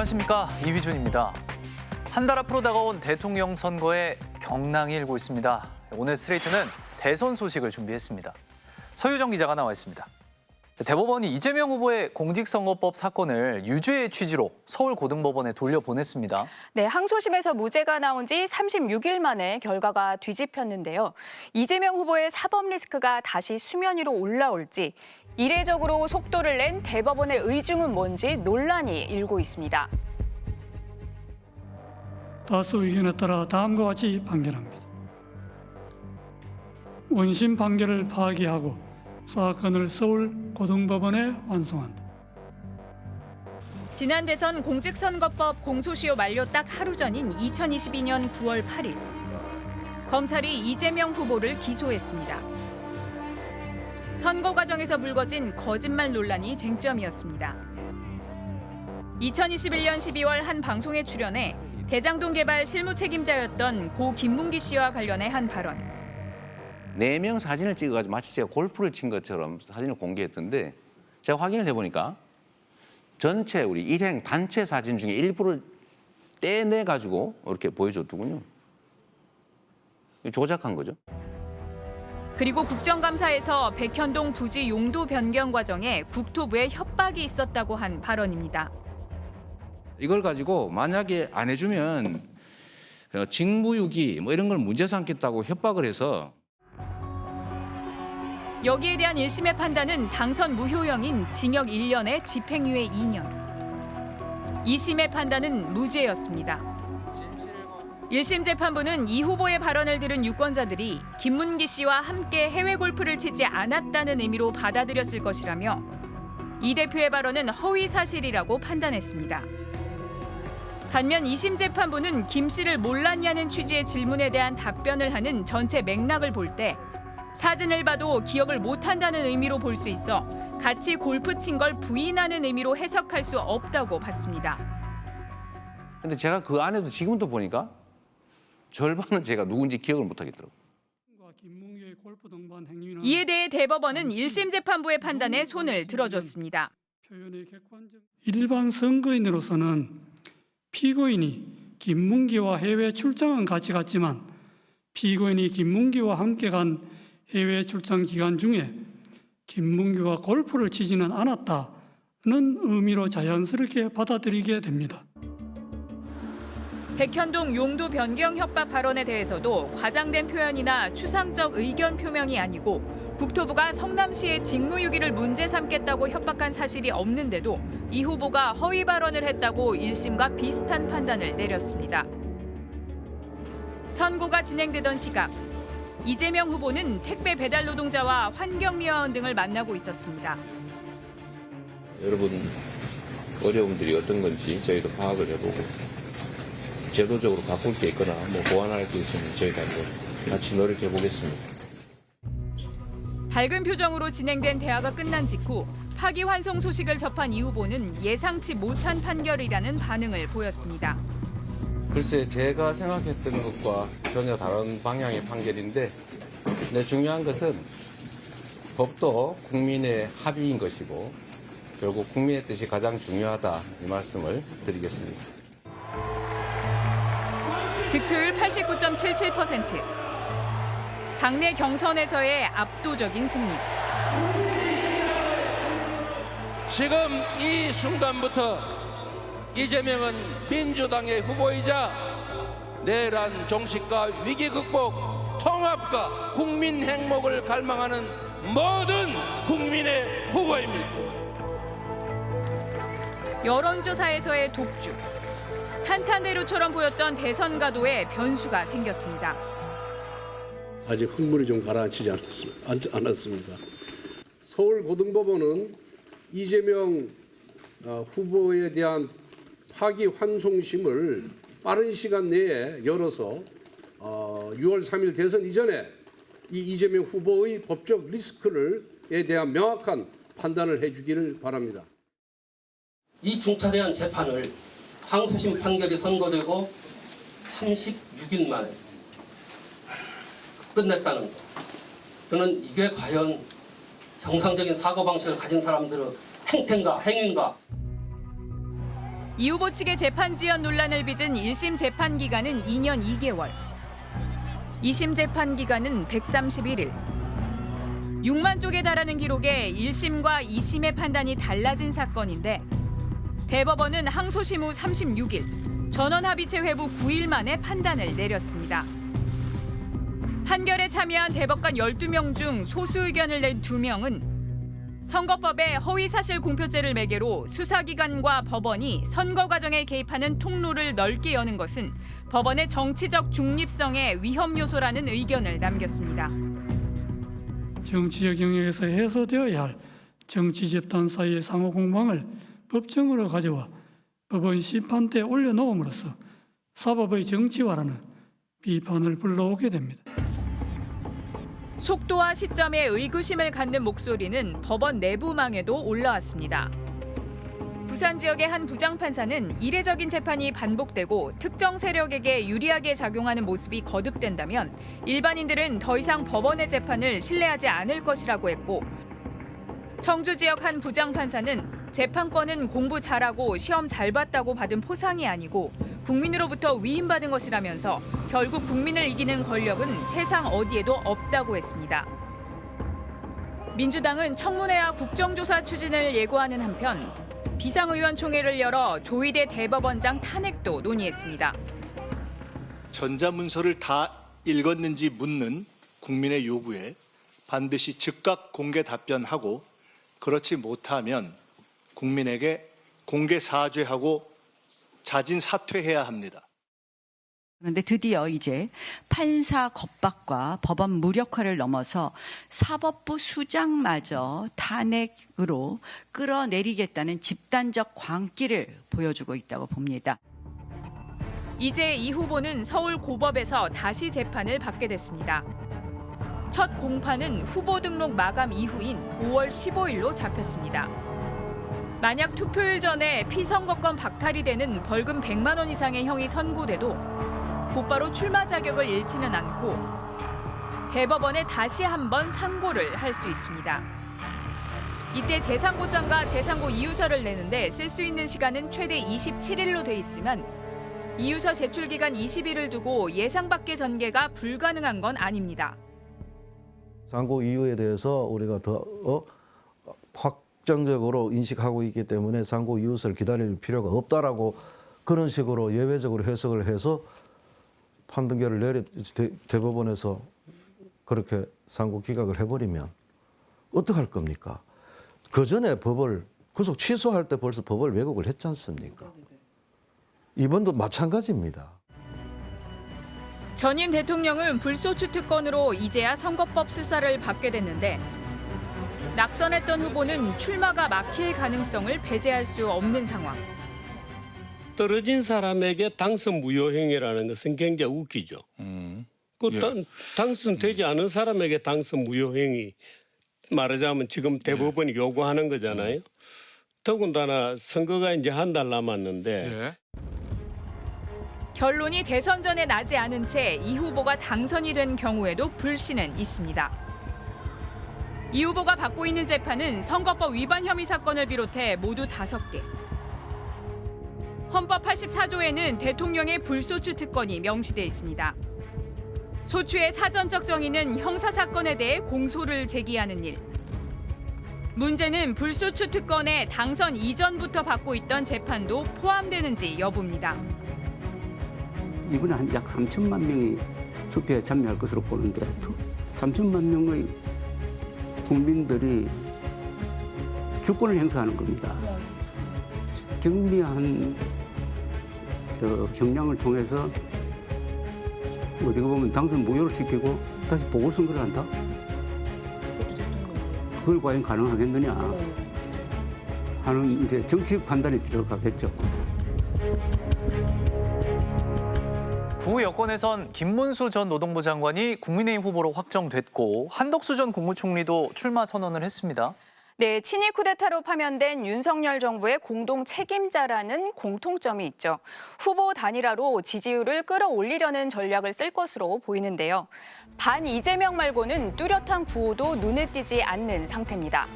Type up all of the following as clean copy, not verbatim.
안녕하십니까, 이휘준입니다. 한 달 앞으로 다가온 대통령 선거에 경랑이 일고 있습니다. 오늘 스트레이트는 대선 소식을 준비했습니다. 서유정 기자가 나와 있습니다. 대법원이 이재명 후보의 공직선거법 사건을 유죄의 취지로 서울고등법원에 돌려보냈습니다. 네, 항소심에서 무죄가 나온 지 36일 만에 결과가 뒤집혔는데요. 이재명 후보의 사법 리스크가 다시 수면 위로 올라올지, 이례적으로 속도를 낸 대법원의 의중은 뭔지 논란이 일고 있습니다. 다수 의견에 따라 다음과 같이 판결합니다. 원심 판결을 파기하고 사건을 서울고등법원에 완송한다. 지난 대선 공직선거법 공소시효 만료 딱 하루 전인 2022년 9월 8일, 검찰이 이재명 후보를 기소했습니다. 선거 과정에서 불거진 거짓말 논란이 쟁점이었습니다. 2021년 12월 한 방송에 출연해 대장동 개발 실무 책임자였던 고 김문기 씨와 관련해 한 발언. 4명 사진을 찍어가지고 마치 제가 골프를 친 것처럼 사진을 공개했던데, 제가 확인을 해보니까 전체 우리 일행 단체 사진 중에 일부를 떼내가지고 이렇게 보여줬더군요. 조작한 거죠. 그리고 국정감사에서 백현동 부지 용도 변경 과정에 국토부에 협박이 있었다고 한 발언입니다. 이걸 가지고 만약에 안 해주면 직무유기 뭐 이런 걸 문제 삼겠다고 협박을 해서, 여기에 대한 1심의 판단은 당선 무효형인 징역 1년에 집행유예 2년. 2심의 판단은 무죄였습니다. 1심 재판부는 이 후보의 발언을 들은 유권자들이 김문기 씨와 함께 해외 골프를 치지 않았다는 의미로 받아들였을 것이라며 이 대표의 발언은 허위 사실이라고 판단했습니다. 반면 2심 재판부는 김 씨를 몰랐냐는 취지의 질문에 대한 답변을 하는 전체 맥락을 볼 때 사진을 봐도 기억을 못한다는 의미로 볼 수 있어 같이 골프 친 걸 부인하는 의미로 해석할 수 없다고 봤습니다. 근데 제가 그 안에도 지금도 보니까 절반은 제가 누군지 기억을 못하겠더라고요. 이에 대해 대법원은 1심 재판부의 판단에 손을 들어줬습니다. 일반 선거인으로서는 피고인이 김문기와 해외 출장은 같이 갔지만 피고인이 김문기와 함께 간 해외 출장 기간 중에 김문기와 골프를 치지는 않았다는 의미로 자연스럽게 받아들이게 됩니다. 백현동 용도 변경 협박 발언에 대해서도 과장된 표현이나 추상적 의견 표명이 아니고 국토부가 성남시의 직무유기를 문제 삼겠다고 협박한 사실이 없는데도 이 후보가 허위 발언을 했다고 1심과 비슷한 판단을 내렸습니다. 선고가 진행되던 시각, 이재명 후보는 택배 배달 노동자와 환경미화원 등을 만나고 있었습니다. 여러분 어려움들이 어떤 건지 저희도 파악을 해보고 제도적으로 바꿀 게 있거나 뭐 보완할 게 있으면 저희가 한번 같이 노력해 보겠습니다. 밝은 표정으로 진행된 대화가 끝난 직후 파기환송 소식을 접한 이 후보는 예상치 못한 판결이라는 반응을 보였습니다. 글쎄 제가 생각했던 것과 전혀 다른 방향의 판결인데, 근데 중요한 것은 법도 국민의 합의인 것이고 결국 국민의 뜻이 가장 중요하다, 이 말씀을 드리겠습니다. 득표율 89.77%. 당내 경선에서의 압도적인 승리. 지금 이 순간부터 이재명은 민주당의 후보이자 내란 종식과 위기 극복, 통합과 국민 행복을 갈망하는 모든 국민의 후보입니다. 여론조사에서의 독주. 탄탄대로처럼 보였던 대선 가도에 변수가 생겼습니다. 아직 흥분이 좀 가라앉히지 않았습니다. 서울고등법원은 이재명 후보에 대한 파기환송심을 빠른 시간 내에 열어서 6월 3일 대선 이전에 이 이재명 후보의 법적 리스크에 대한 명확한 판단을 해주기를 바랍니다. 이 중차대한 재판을 항소심 판결이 선고되고 36일 만에 끝냈다는 것. 저는 이게 과연 정상적인 사고방식을 가진 사람들의 행태인가 행위인가. 이 후보 측의 재판 지연 논란을 빚은 1심 재판 기간은 2년 2개월. 2심 재판 기간은 131일. 6만 쪽에 달하는 기록에 1심과 2심의 판단이 달라진 사건인데 대법원은 항소심 후 36일, 전원합의체 회부 9일 만에 판단을 내렸습니다. 판결에 참여한 대법관 12명 중 소수 의견을 낸 2명은 선거법에 허위사실 공표죄를 매개로 수사기관과 법원이 선거 과정에 개입하는 통로를 넓게 여는 것은 법원의 정치적 중립성에 위험 요소라는 의견을 남겼습니다. 정치적 영역에서 해소되어야 할 정치 집단 사이의 상호 공방을 법정으로 가져와 법원 심판대에 올려놓음으로써 사법의 정치화라는 비판을 불러오게 됩니다. 속도와 시점에 의구심을 갖는 목소리는 법원 내부망에도 올라왔습니다. 부산 지역의 한 부장판사는 이례적인 재판이 반복되고 특정 세력에게 유리하게 작용하는 모습이 거듭된다면 일반인들은 더 이상 법원의 재판을 신뢰하지 않을 것이라고 했고, 청주 지역 한 부장판사는 재판권은 공부 잘하고 시험 잘 봤다고 받은 포상이 아니고 국민으로부터 위임받은 것이라면서 결국 국민을 이기는 권력은 세상 어디에도 없다고 했습니다. 민주당은 청문회와 국정조사 추진을 예고하는 한편 비상의원총회를 열어 조희대 대법원장 탄핵도 논의했습니다. 전자문서를 다 읽었는지 묻는 국민의 요구에 반드시 즉각 공개 답변하고 그렇지 못하면 국민에게 공개 사죄하고 자진 사퇴해야 합니다. 그런데 드디어 이제 판사 겁박과 법원 무력화를 넘어서 사법부 수장마저 탄핵으로 끌어내리겠다는 집단적 광기를 보여주고 있다고 봅니다. 이제 이 후보는 서울 고법에서 다시 재판을 받게 됐습니다. 첫 공판은 후보 등록 마감 이후인 5월 15일로 잡혔습니다. 만약 투표일 전에 피선거권 박탈이 되는 벌금 100만 원 이상의 형이 선고돼도 곧바로 출마 자격을 잃지는 않고 대법원에 다시 한번 상고를 할 수 있습니다. 이때 재상고장과 재상고 이유서를 내는데 쓸 수 있는 시간은 최대 27일로 돼 있지만 이유서 제출 기간 20일을 두고 예상 밖의 전개가 불가능한 건 아닙니다. 상고 이유에 대해서 우리가 더 확정적으로 인식하고 있기 때문에 상고 이유서를 기다릴 필요가 없다라고 그런 식으로 예외적으로 해석을 해서 판결을 대법원에서 그렇게 상고 기각을 해버리면 어떡할 겁니까? 그 전에 법을 구속 취소할 때 벌써 법을 왜곡을 했지 않습니까? 이번도 마찬가지입니다. 전임 대통령은 불소추 특권으로 이제야 선거법 수사를 받게 됐는데 낙선했던 후보는 출마가 막힐 가능성을 배제할 수 없는 상황. 떨어진 사람에게 당선 무효행위라는 것은 굉장히 웃기죠. 당선되지 않은 사람에게 당선 무효행위 말하자면 지금 대법원이 요구하는 거잖아요. 더군다나 선거가 이제 한 달 남았는데 결론이 대선 전에 나지 않은 채 이 후보가 당선이 된 경우에도 불씨는 있습니다. 이 후보가 받고 있는 재판은 선거법 위반 혐의 사건을 비롯해 모두 5개. 헌법 84조에는 대통령의 불소추 특권이 명시돼 있습니다. 소추의 사전적 정의는 형사사건에 대해 공소를 제기하는 일. 문제는 불소추 특권에 당선 이전부터 받고 있던 재판도 포함되는지 여부입니다. 이번에 한 약 3천만 명이 투표에 참여할 것으로 보는데 3천만 명의 국민들이 주권을 행사하는 겁니다. 경미한 형량을 통해서 어디가 보면 당선 무효를 시키고 다시 보궐선거를 한다? 그걸 과연 가능하겠느냐 하는 이제 정치적 판단이 들어가겠죠. 구 여권에선 김문수 전 노동부 장관이 국민의힘 후보로 확정됐고 한덕수 전 국무총리도 출마 선언을 했습니다. 네, 친일 쿠데타로 파면된 윤석열 정부의 공동 책임자라는 공통점이 있죠. 후보 단일화로 지지율을 끌어올리려는 전략을 쓸 것으로 보이는데요. 반 이재명 말고는 뚜렷한 구호도 눈에 띄지 않는 상태입니다.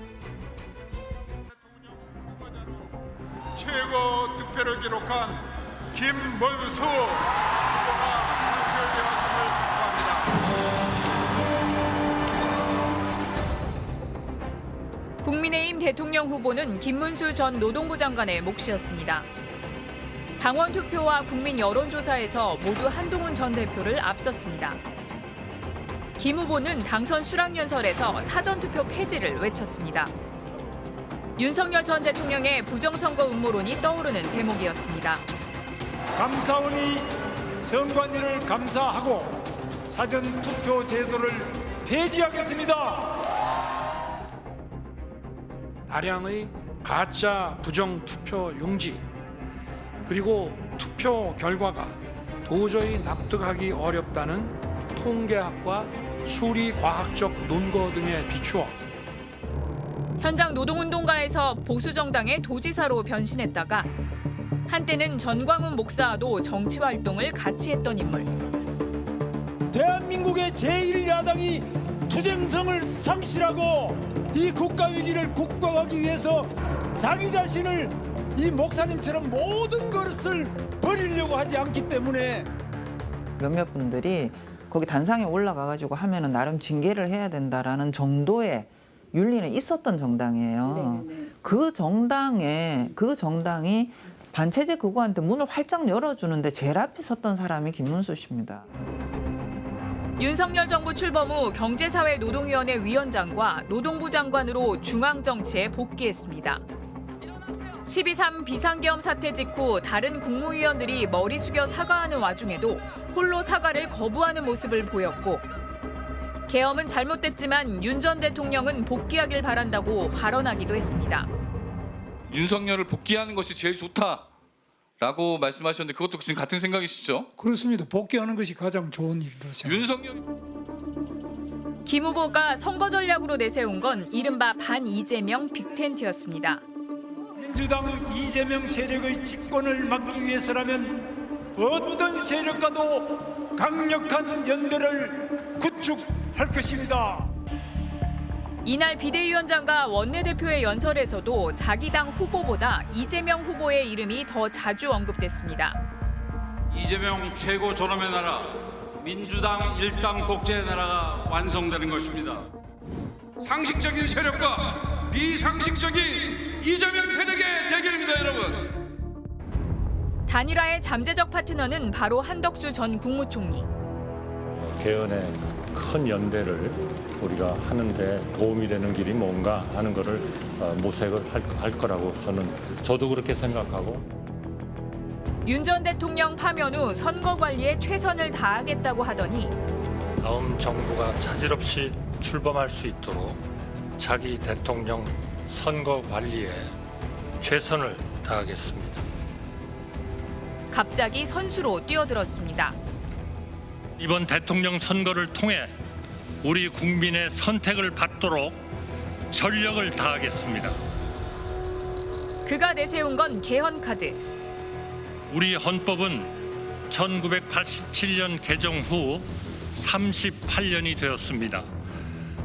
최고 득표를 성과를 기록한 김문수 후보가 선출되었음을 축하합니다. 국민의힘 대통령 후보는 김문수 전 노동부 장관의 몫이었습니다. 당원 투표와 국민 여론조사에서 모두 한동훈 전 대표를 앞섰습니다. 김 후보는 당선 수락연설에서 사전투표 폐지를 외쳤습니다. 윤석열 전 대통령의 부정선거 음모론이 떠오르는 대목이었습니다. 감사원이 선관위를 감사하고 사전투표 제도를 폐지하겠습니다. 다량의 가짜 부정투표 용지 그리고 투표 결과가 도저히 납득하기 어렵다는 통계학과 수리과학적 논거 등에 비추어 현장 노동운동가에서 보수정당의 도지사로 변신했다가 한때는 전광훈 목사와도 정치활동을 같이 했던 인물. 대한민국의 제1야당이 투쟁성을 상실하고 이 국가 위기를 극복하기 위해서 자기 자신을 이 목사님처럼 모든 것을 버리려고 하지 않기 때문에 몇몇 분들이 거기 단상에 올라가가지고 하면은 나름 징계를 해야 된다라는 정도의 윤리는 있었던 정당이에요. 네네. 그 정당이 반체제 극우한테 문을 활짝 열어주는데 제일 앞에 섰던 사람이 김문수 씨입니다. 윤석열 정부 출범 후 경제사회노동위원회 위원장과 노동부 장관으로 중앙정치에 복귀했습니다. 12.3 비상계엄 사태 직후 다른 국무위원들이 머리 숙여 사과하는 와중에도 홀로 사과를 거부하는 모습을 보였고 계엄은 잘못됐지만 윤 전 대통령은 복귀하길 바란다고 발언하기도 했습니다. 윤석열을 복귀하는 것이 제일 좋다라고 말씀하셨는데 그것도 지금 같은 생각이시죠? 그렇습니다. 복귀하는 것이 가장 좋은 일이라고 생각합니다. 윤석열 김 후보가 선거 전략으로 내세운 건 이른바 반 이재명 빅텐트였습니다. 민주당 이재명 세력의 집권을 막기 위해서라면 어떤 세력과도 강력한 연대를 구축할 것입니다. 이날 비대위원장과 원내대표의 연설에서도 자기 당 후보보다 이재명 후보의 이름이 더 자주 언급됐습니다. 이재명 최고 존엄의 나라, 민주당 일당 독재의 나라가 완성되는 것입니다. 상식적인 세력과 비상식적인 이재명 세력의 대결입니다, 여러분. 단일화의 잠재적 파트너는 바로 한덕수 전 국무총리. 개헌의 큰 연대를 우리가 하는데 도움이 되는 길이 뭔가 하는 거를 모색을 할 거라고 저도 그렇게 생각하고. 윤 전 대통령 파면 후 선거 관리에 최선을 다하겠다고 하더니 다음 정부가 차질 없이 출범할 수 있도록 자기 대통령 선거 관리에 최선을 다하겠습니다. 갑자기 선수로 뛰어들었습니다. 이번 대통령 선거를 통해 우리 국민의 선택을 받도록 전력을 다하겠습니다. 그가 내세운 건 개헌 카드. 우리 헌법은 1987년 개정 후 38년이 되었습니다.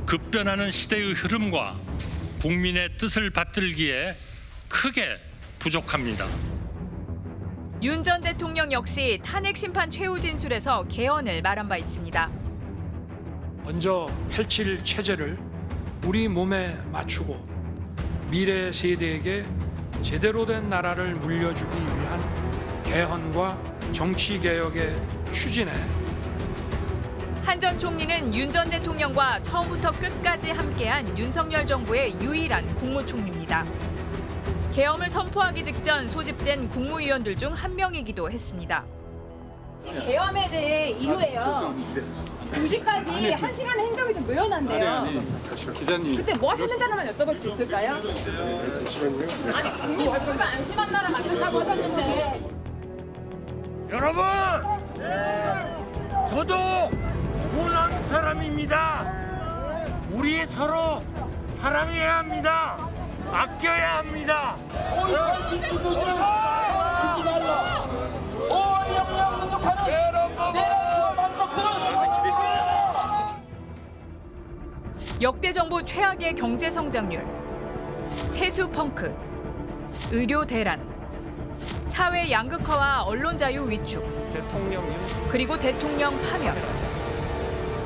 급변하는 시대의 흐름과 국민의 뜻을 받들기에 크게 부족합니다. 윤 전 대통령 역시 탄핵 심판 최후 진술에서 개헌을 말한 바 있습니다. 먼저 펼칠 체제를 우리 몸에 맞추고 미래 세대에게 제대로 된 나라를 물려주기 위한 개헌과 정치개혁의 추진에 한 전 총리는 윤 전 대통령과 처음부터 끝까지 함께한 윤석열 정부의 유일한 국무총리입니다. 계엄을 선포하기 직전 소집된 국무위원들 중 한 명이기도 했습니다. 계엄 해제 이후에요. 2시까지 1시간의 행정이 좀 늘어난대요. 기자님. 그때 뭐 하셨는지 하나만 여쭤볼 수 있을까요? 아니 국민 모두가 안심한 나라 만든다고 하셨는데. 여러분, 저도 호남 사람입니다. 우리 서로 사랑해야 합니다. 아껴야 합니다. 역대 정부 최악의 경제 성장률, 세수 펑크, 의료 대란, 사회 양극화와 언론 자유 위축, 그리고 대통령 파면.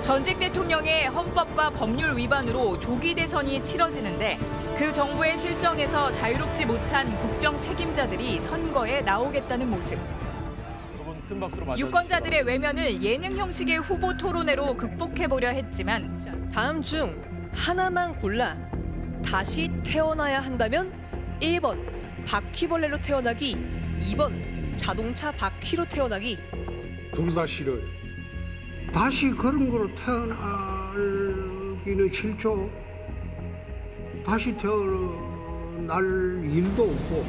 전직 대통령의 헌법과 법률 위반으로 조기 대선이 치러지는데 그 정부의 실정에서 자유롭지 못한 국정 책임자들이 선거에 나오겠다는 모습. 큰 박수로 맞아주시죠. 유권자들의 외면을 예능 형식의 후보 토론회로 극복해보려 했지만 다음 중 하나만 골라 다시 태어나야 한다면 1번 바퀴벌레로 태어나기, 2번 자동차 바퀴로 태어나기. 둘 다 싫어요. 다시 그런 거로 태어나기는 싫죠. 다시 태어날 일도 없고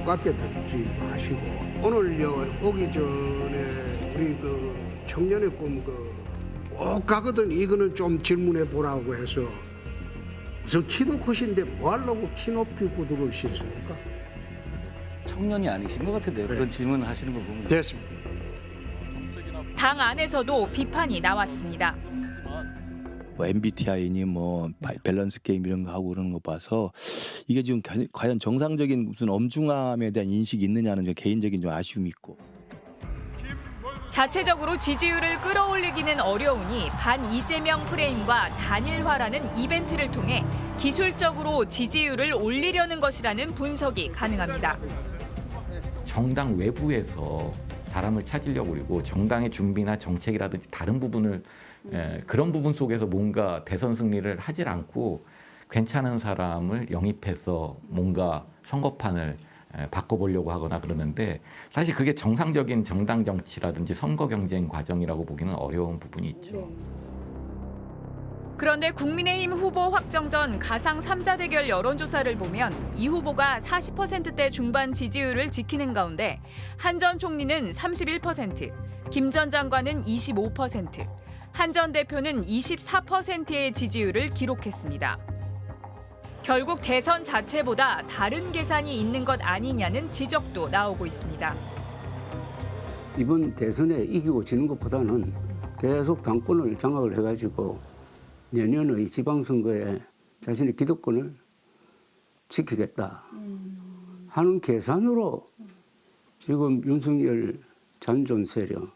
똑같게 듣지 마시고 오늘 오기 전에 우리 그 청년의 꿈 꼭 가거든. 이거는 좀 질문해 보라고 해서 우선 키도 크신데 뭐 하려고 키 높이 구두를 신습니까? 청년이 아니신 것 같은데요. 그런 질문을 하시는 거 보면. 됐습니다. 당 안에서도 비판이 나왔습니다. 뭐 MBTI니 뭐 밸런스 게임 이런 거 하고 그러는 거 봐서 이게 지금 과연 정상적인 무슨 엄중함에 대한 인식이 있느냐는 개인적인 좀 아쉬움이 있고. 자체적으로 지지율을 끌어올리기는 어려우니 반 이재명 프레임과 단일화라는 이벤트를 통해 기술적으로 지지율을 올리려는 것이라는 분석이 가능합니다. 정당 외부에서 사람을 찾으려고 그리고 정당의 준비나 정책이라든지 다른 부분을 그런 부분 속에서 뭔가 대선 승리를 하질 않고 괜찮은 사람을 영입해서 뭔가 선거판을 바꿔보려고 하거나 그러는데 사실 그게 정상적인 정당 정치라든지 선거 경쟁 과정이라고 보기는 어려운 부분이 있죠. 그런데 국민의힘 후보 확정 전 가상 3자 대결 여론조사를 보면 이 후보가 40%대 중반 지지율을 지키는 가운데 한 전 총리는 31%, 김 전 장관은 25%, 한 전 대표는 24%의 지지율을 기록했습니다. 결국 대선 자체보다 다른 계산이 있는 것 아니냐는 지적도 나오고 있습니다. 이번 대선에 이기고 지는 것보다는 계속 당권을 장악을 해가지고 내년의 지방선거에 자신의 기득권을 지키겠다 하는 계산으로 지금 윤석열 잔존 세력이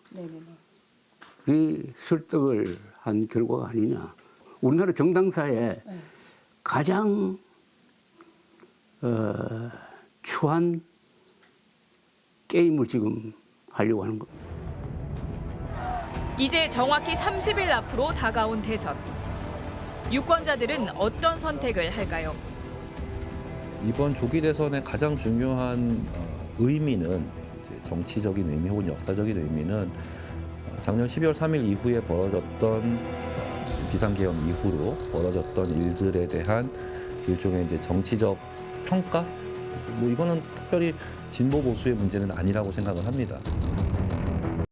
설득을 한 결과가 아니냐. 우리나라 정당사에 가장 추한 게임을 지금 하려고 하는 겁니다. 이제 정확히 30일 앞으로 다가온 대선. 유권자들은 어떤 선택을 할까요? 이번 조기 대선의 가장 중요한 의미는 정치적인 의미 혹은 역사적인 의미는 작년 12월 3일 이후에 벌어졌던 비상계엄 이후로 벌어졌던 일들에 대한 일종의 이제 정치적 평가? 뭐 이거는 특별히 진보 보수의 문제는 아니라고 생각을 합니다.